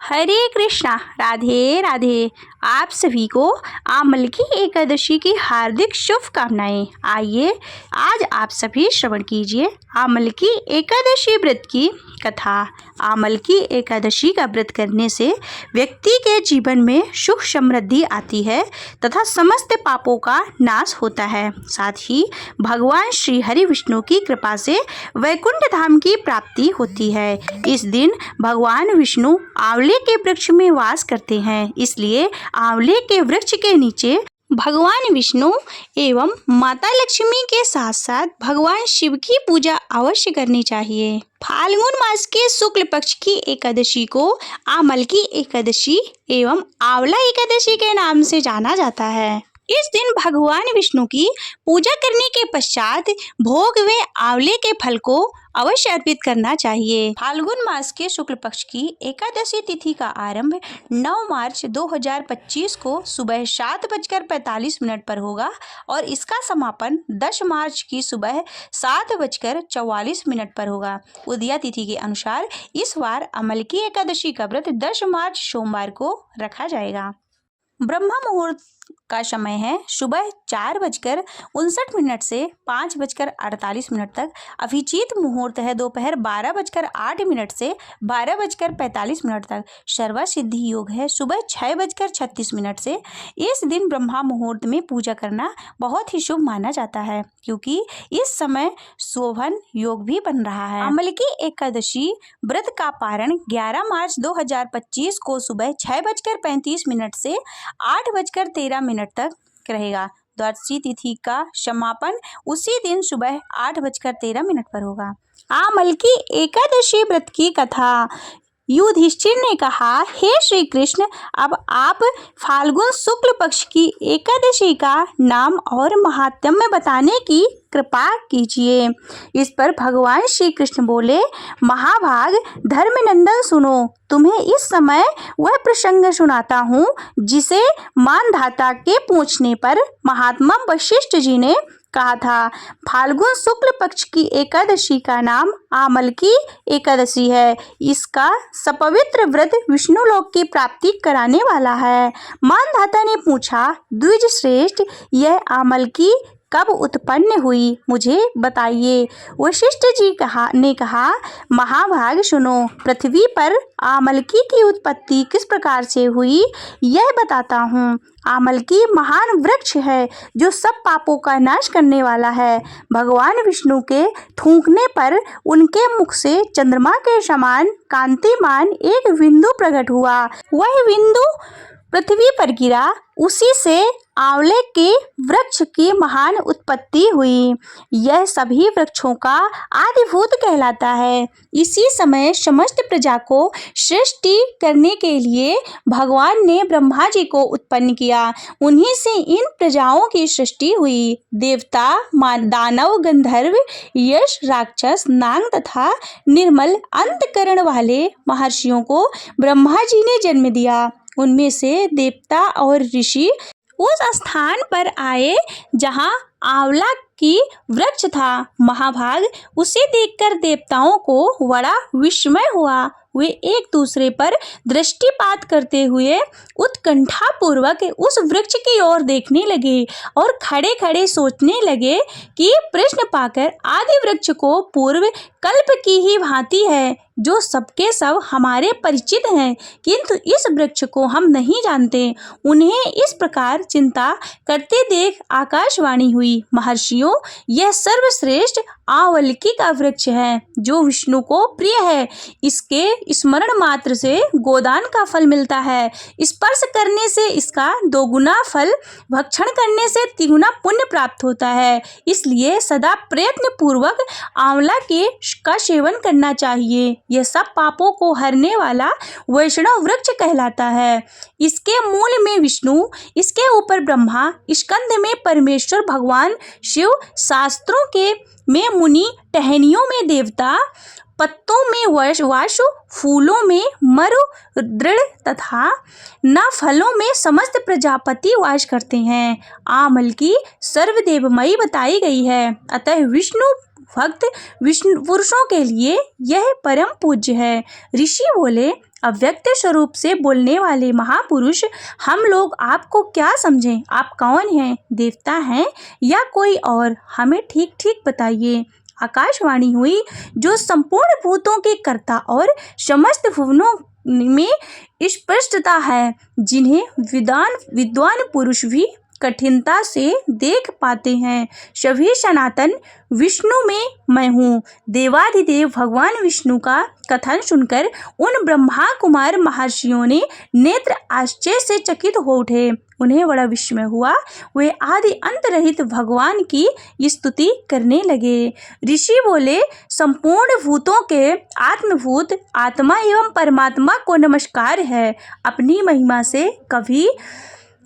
हरे कृष्णा, राधे राधे। आप सभी को आमलकी एकादशी की हार्दिक शुभकामनाएं। आइए आज आप सभी श्रवण कीजिए आमलकी एकादशी व्रत की कथा। आमलकी एकादशी का व्रत करने से व्यक्ति के जीवन में सुख समृद्धि आती है तथा समस्त पापों का नाश होता है। साथ ही भगवान श्री हरि विष्णु की कृपा से वैकुंठ धाम की प्राप्ति होती है। इस दिन भगवान विष्णु आंवले के वृक्ष में वास करते हैं, इसलिए आंवले के वृक्ष के नीचे भगवान विष्णु एवं माता लक्ष्मी के साथ साथ भगवान शिव की पूजा अवश्य करनी चाहिए। फाल्गुन मास के शुक्ल पक्ष की एकादशी को आमलकी एकादशी एवं आंवला एकादशी के नाम से जाना जाता है। इस दिन भगवान विष्णु की पूजा करने के पश्चात भोग व आंवले के फल को अवश्य अर्पित करना चाहिए। फाल्गुन मास के शुक्ल पक्ष की एकादशी तिथि का आरंभ 9 मार्च 2025 को सुबह 7:45 पर होगा और इसका समापन 10 मार्च की सुबह 7:44 पर होगा। उदया तिथि के अनुसार इस बार आमलकी एकादशी का व्रत 10 मार्च सोमवार को रखा जाएगा। ब्रह्म मुहूर्त का समय है सुबह 4:59 से 5:48 तक। अभिजीत मुहूर्त है दोपहर 12:08 से 12:45 तक। सर्व सिद्धि योग है सुबह 6:36 से। इस दिन ब्रह्मा मुहूर्त में पूजा करना बहुत ही शुभ माना जाता है, क्योंकि इस समय शोभन योग भी बन रहा है। आमलकी एकादशी व्रत का पारण 11 मार्च 2025 को सुबह 6:35 से 8:13 तक रहेगा। द्वादशी तिथि का समापन उसी दिन सुबह 8:13 पर होगा। आमलकी एकादशी व्रत की कथा। युधिष्ठिर ने कहा, हे श्री कृष्ण, अब आप फाल्गुन शुक्ल पक्ष की एकादशी का नाम और महात्म्य बताने की कृपा कीजिए। इस पर भगवान श्री कृष्ण बोले, महाभाग धर्मनंदन सुनो, तुम्हें इस समय वह प्रसंग सुनाता हूँ जिसे मानधाता के पूछने पर महात्मा वशिष्ठ जी ने कहा था। फाल्गुन शुक्ल पक्ष की एकादशी का नाम आमलकी एकादशी है। इसका सपवित्र व्रत विष्णु लोक की प्राप्ति कराने वाला है। मानधाता ने पूछा, द्विज श्रेष्ठ, यह आमलकी कब उत्पन्न हुई, मुझे बताइए। वशिष्ठ जी ने कहा, महाभाग सुनो, पृथ्वी पर आमलकी की उत्पत्ति किस प्रकार से हुई यह बताता हूँ। आमलकी महान वृक्ष है जो सब पापों का नाश करने वाला है। भगवान विष्णु के थूकने पर उनके मुख से चंद्रमा के समान कांतिमान एक बिंदु प्रकट हुआ। वह बिंदु पृथ्वी पर गिरा, उसी से आंवले के वृक्ष की महान उत्पत्ति हुई। यह सभी वृक्षों का आदिभूत कहलाता है। इसी समय समस्त प्रजा को सृष्टि करने के लिए भगवान ने ब्रह्मा जी को उत्पन्न किया। उन्हीं से इन प्रजाओं की सृष्टि हुई। देवता, दानव, गंधर्व, यक्ष, राक्षस, नाग तथा निर्मल अंतकरण वाले महर्षियों को ब्रह्मा जी ने जन्म दिया। उनमें से देवता और ऋषि उस स्थान पर आए जहाँ आंवला की वृक्ष था। महाभाग, उसे देखकर देवताओं को बड़ा विस्मय हुआ। वे एक दूसरे पर दृष्टिपात करते हुए उत्कंठा पूर्वक उस वृक्ष की ओर देखने लगे और खड़े खड़े सोचने लगे कि प्रश्न पाकर आदि वृक्ष को पूर्व कल्प की ही भांति है, जो सबके सब हमारे परिचित हैं, किंतु इस वृक्ष को हम नहीं जानते। उन्हें इस प्रकार चिंता करते देख आकाशवाणी हुई, महर्षियों, यह सर्वश्रेष्ठ आंवलकी का वृक्ष है जो विष्णु को प्रिय है। इसके स्मरण मात्र से गोदान का फल मिलता है। स्पर्श करने से इसका 2 गुना फल, भक्षण करने से 3 गुना पुण्य प्राप्त होता है। इसलिए सदा प्रयत्न पूर्वक आंवला का सेवन करना चाहिए। यह सब पापों को हरने वाला वैष्णव वृक्ष कहलाता है। इसके मूल में विष्णु, इसके ऊपर ब्रह्मा, स्कंद में परमेश्वर भगवान शिव, शास्त्रों के में मुनि, टहनियों में देवता, पत्तों में वासु, फूलों में मरु, दृढ़ तथा न फलों में समस्त प्रजापति वास करते हैं। आमलकी सर्वदेवमयी बताई गई है, अतः विष्णु भक्त विष्णु पुरुषों के लिए यह परम पूज्य है। ऋषि बोले, अव्यक्त स्वरूप से बोलने वाले महापुरुष, हम लोग आपको क्या समझें? आप कौन हैं? देवता हैं या कोई और? हमें ठीक ठीक बताइए। आकाशवाणी हुई, जो संपूर्ण भूतों के कर्ता और समस्त भुवनों में स्पष्टता है, जिन्हें विद्वान पुरुष भी कठिनता से देख पाते हैं। सभी सनातन विष्णु में मैं हूँ। देवाधिदेव भगवान विष्णु का कथन सुनकर उन ब्रह्मा कुमार महर्षियों ने नेत्र आश्चर्य से चकित हो उठे। उन्हें बड़ा विस्मय हुआ। वे आदि अंत रहित भगवान की स्तुति करने लगे। ऋषि बोले, संपूर्ण भूतों के आत्मभूत आत्मा एवं परमात्मा को नमस्कार है। अपनी महिमा से कभी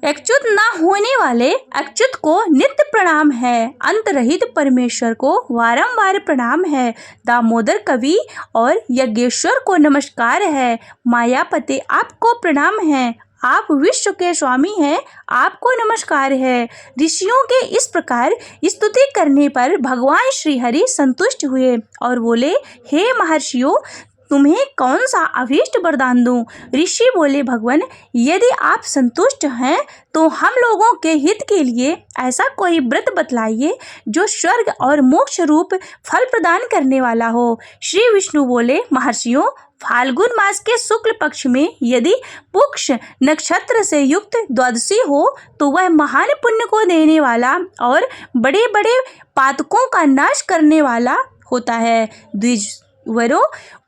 अच्युत न होने वाले अच्युत को नित्य प्रणाम है। अंत रहित परमेश्वर को वारंवार प्रणाम है। दामोदर कवि और यज्ञेश्वर को नमस्कार है। मायापते आपको प्रणाम है। आप विश्व के स्वामी हैं, आपको नमस्कार है। ऋषियों के इस प्रकार स्तुति करने पर भगवान श्री हरि संतुष्ट हुए और बोले, हे महर्षियों, तुम्हें कौन सा अभीष्ट वरदान दूं? ऋषि बोले, भगवान, यदि आप संतुष्ट हैं तो हम लोगों के हित के लिए ऐसा कोई व्रत बतलाइए जो स्वर्ग और मोक्ष रूप फल प्रदान करने वाला हो। श्री विष्णु बोले, महर्षियों, फाल्गुन मास के शुक्ल पक्ष में यदि पुक्ष नक्षत्र से युक्त द्वादशी हो तो वह महान पुण्य को देने वाला और बड़े बड़े पातकों का नाश करने वाला होता है। द्विजवरों,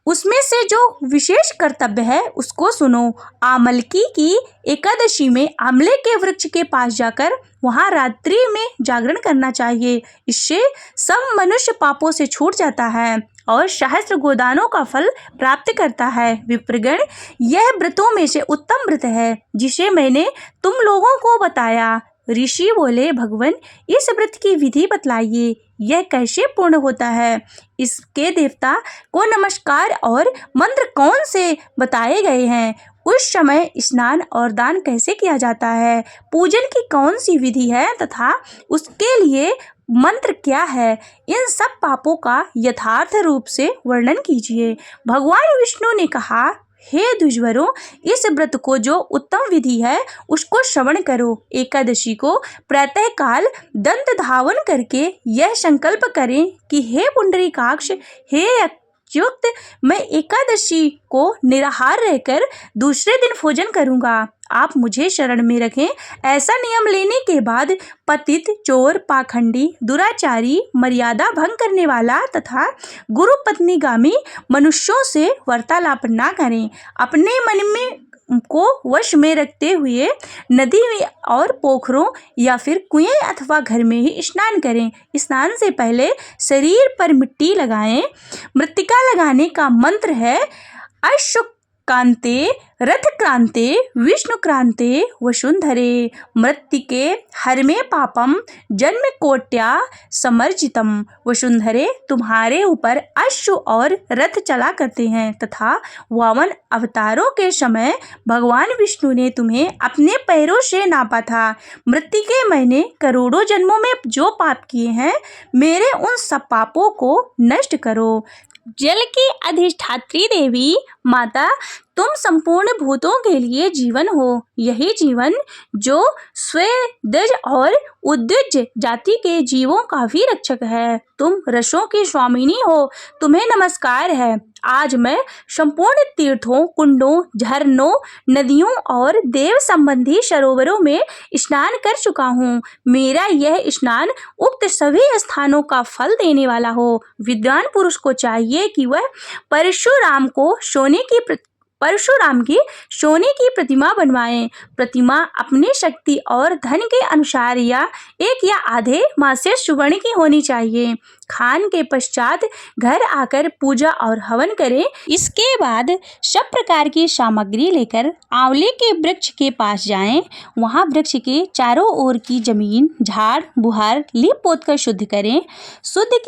उसमें से जो विशेष कर्तव्य है उसको सुनो। आमलकी की एकादशी में आमले के वृक्ष के पास जाकर वहां रात्रि में जागरण करना चाहिए। इससे सब मनुष्य पापों से छूट जाता है और सहस्त्र गोदानों का फल प्राप्त करता है। विप्रगण, यह व्रतों में से उत्तम व्रत है जिसे मैंने तुम लोगों को बताया। ऋषि बोले, भगवान, इस व्रत की विधि बतलाइए, यह कैसे पूर्ण होता है? इसके देवता को नमस्कार और मंत्र कौन से बताए गए हैं? उस समय स्नान और दान कैसे किया जाता है? पूजन की कौन सी विधि है तथा उसके लिए मंत्र क्या है? इन सब पापों का यथार्थ रूप से वर्णन कीजिए। भगवान विष्णु ने कहा, हे द्विजवरों, इस व्रत को जो उत्तम विधि है उसको श्रवण करो। एकादशी को प्रातः काल दंत धावन करके यह संकल्प करें कि हे पुंडरीकाक्ष, हे अच्युत, मैं एकादशी को निराहार रहकर दूसरे दिन भोजन करूंगा। आप मुझे शरण में रखें। ऐसा नियम लेने के बाद पतित, चोर, पाखंडी, दुराचारी, मर्यादा भंग करने वाला तथा गुरु पत्नीगामी मनुष्यों से वार्तालाप ना करें। अपने मन में को वश में रखते हुए नदी में और पोखरों या फिर कुएं अथवा घर में ही स्नान करें। स्नान से पहले शरीर पर मिट्टी लगाएं। मृत्तिका लगाने का मंत्र है, अश्वकांते रथक्रांते विष्णुक्रांते वसुंधरे मृत्तिके हरमे पापम जन्म कोट्या समर्जितम। वसुंधरे, तुम्हारे ऊपर अश्व और रथ चला करते हैं तथा वामन अवतारों के समय भगवान विष्णु ने तुम्हें अपने पैरों से नापा था। मृत्तिके, मैंने करोड़ों जन्मों में जो पाप किए हैं, मेरे उन सब पापों को नष्ट करो। जल की अधिष्ठात्री देवी माता, तुम संपूर्ण भूतों के लिए जीवन हो। यही जीवन जो स्वेदज और उद्विज जाति के जीवों का भी रक्षक है। तुम रसों की स्वामिनी हो, तुम्हें नमस्कार है। आज मैं संपूर्ण तीर्थों, कुंडों, झरनों, नदियों और देव संबंधी सरोवरों में स्नान कर चुका हूँ। मेरा यह स्नान उक्त सभी स्थानों का फल देने वाला हो। विद्वान पुरुष को चाहिए कि वह परशुराम की सोने की प्रतिमा बनवाएं। प्रतिमा अपनी शक्ति और धन के अनुसार या एक या आधे मासे सुवर्ण की होनी चाहिए। खान के पश्चात घर आकर पूजा और हवन करें। इसके बाद सब प्रकार की सामग्री लेकर आंवले के वृक्ष के पास जाएं। वहां वृक्ष के चारों ओर की जमीन झाड़ बुहार लीप पोत कर शुद्ध करें। शुद्ध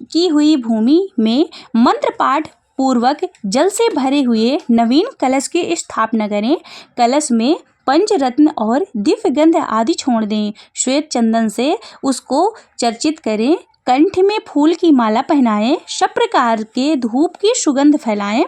की हुई भूमि में मंत्र पाठ पूर्वक जल से भरे हुए नवीन कलश की स्थापना करें। कलश में पंचरत्न और दिव्य गंध आदि छोड़ दें। श्वेत चंदन से उसको चर्चित करें। कंठ में फूल की माला पहनाएं। सब प्रकार के धूप की सुगंध फैलाएं।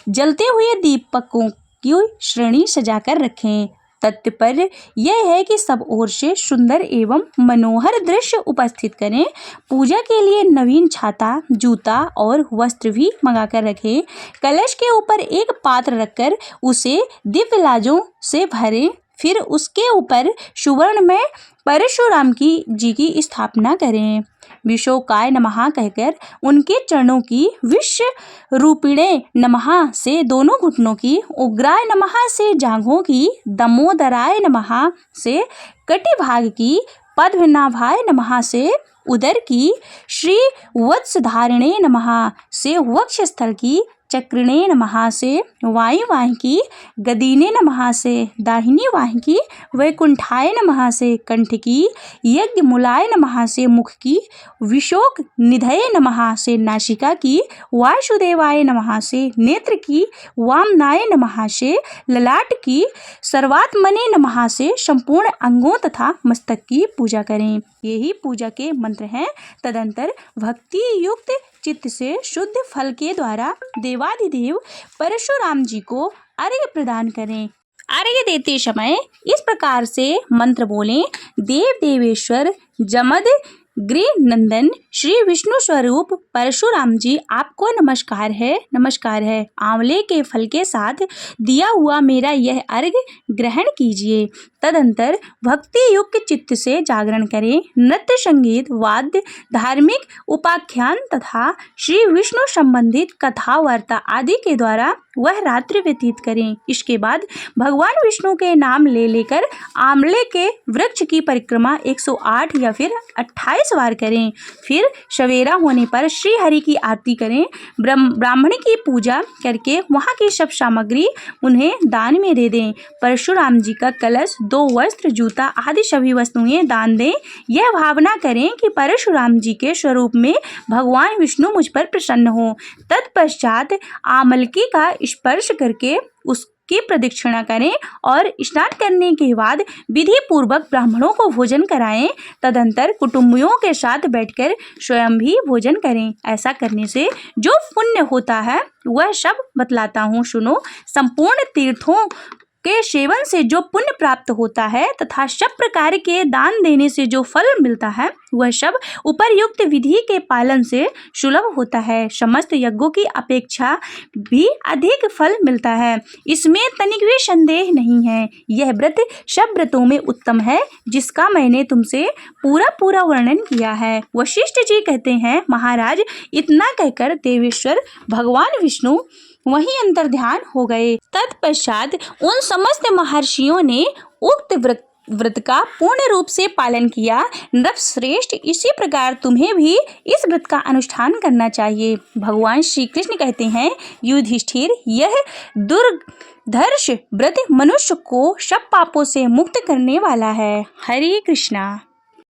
जलते हुए दीपकों की श्रेणी सजाकर रखें। तात्पर्य यह है कि सब ओर से सुंदर एवं मनोहर दृश्य उपस्थित करें। पूजा के लिए नवीन छाता, जूता और वस्त्र भी मंगाकर रखें। कलश के ऊपर एक पात्र रखकर उसे दिव्य लाजों से भरें। फिर उसके ऊपर सुवर्ण में परशुराम जी की स्थापना करें। विशोकाय नमः कहकर उनके चरणों की, विश्व रूपिणे नमः से दोनों घुटनों की, उग्राय नमः से जांघों की, दमोदराय नमः से कटिभाग की, पद्मनाभाय नमः से उदर की, श्री वत्सधारिणे नमः से वक्षस्थल की, चक्रिणे नमः से वायुवाह की, गदीने नमः से दाहिनी वाह की, वैकुंठाय नमः से कंठ की, यज्ञमूलाय नमः से मुख की, विशोक निधये नमः से नासिका की, वासुदेवाय नमः से नेत्र की, वामनाय नमः से ललाट की, सर्वात्मने नमः से संपूर्ण अंगों तथा मस्तक की पूजा करें। यही पूजा के मंत्र हैं। तदंतर भक्ति युक्त चित्त से शुद्ध फल के द्वारा देवाधिदेव परशुराम जी को अर्घ्य प्रदान करें। अर्घ्य देते समय इस प्रकार से मंत्र बोलें। देव देवेश्वर जमद गृह नंदन श्री विष्णु स्वरूप परशुराम जी, आपको नमस्कार है, नमस्कार है। आंवले के फल के साथ दिया हुआ मेरा यह अर्घ्य ग्रहण कीजिए। तदंतर भक्ति युक्त चित्त से जागरण करें। नृत्य, संगीत, वाद्य, धार्मिक उपाख्यान तथा श्री विष्णु संबंधित कथा वार्ता आदि के द्वारा वह रात्रि व्यतीत करें। इसके बाद भगवान विष्णु के नाम ले लेकर आंवले के वृक्ष की परिक्रमा 108 या फिर 28 बार करें। फिर सवेरा होने पर श्री हरि की आरती करें। ब्राह्मण की पूजा करके वहाँ की सब सामग्री उन्हें दान में दे दें। परशुराम जी का कलश, 2 वस्त्र, जूता आदि सभी वस्तुएं दान दें। यह भावना करें कि परशुराम जी के स्वरूप में भगवान विष्णु मुझ पर प्रसन्न हो। तत्पश्चात आमलकी का स्पर्श करके उसकी प्रदक्षिणा करें और स्नान करने के बाद विधि पूर्वक ब्राह्मणों को भोजन कराएं। तदंतर कुटुंबियों के साथ बैठकर स्वयं भी भोजन करें। ऐसा करने से जो पुण्य होता है वह सब बतलाता हूँ, सुनो। संपूर्ण तीर्थों के सेवन से जो पुण्य प्राप्त होता है तथा सब प्रकार के दान देने से जो फल मिलता है वह सब उपर्युक्त विधि के पालन से सुलभ होता है। समस्त यज्ञों की अपेक्षा भी अधिक फल मिलता है, इसमें तनिक भी संदेह नहीं है। यह व्रत सब व्रतों में उत्तम है, जिसका मैंने तुमसे पूरा वर्णन किया है। वशिष्ठ जी कहते हैं, महाराज, इतना कहकर देवेश्वर भगवान विष्णु वहीं अंतर ध्यान हो गए। तत्पश्चात उन समस्त महर्षियों ने उक्त व्रत का पूर्ण रूप से पालन किया। नृपश्रेष्ठ, इसी प्रकार तुम्हें भी इस व्रत का अनुष्ठान करना चाहिए। भगवान श्री कृष्ण कहते हैं, युधिष्ठिर, यह दुर्धर्ष व्रत मनुष्य को सब पापों से मुक्त करने वाला है। हरे कृष्णा।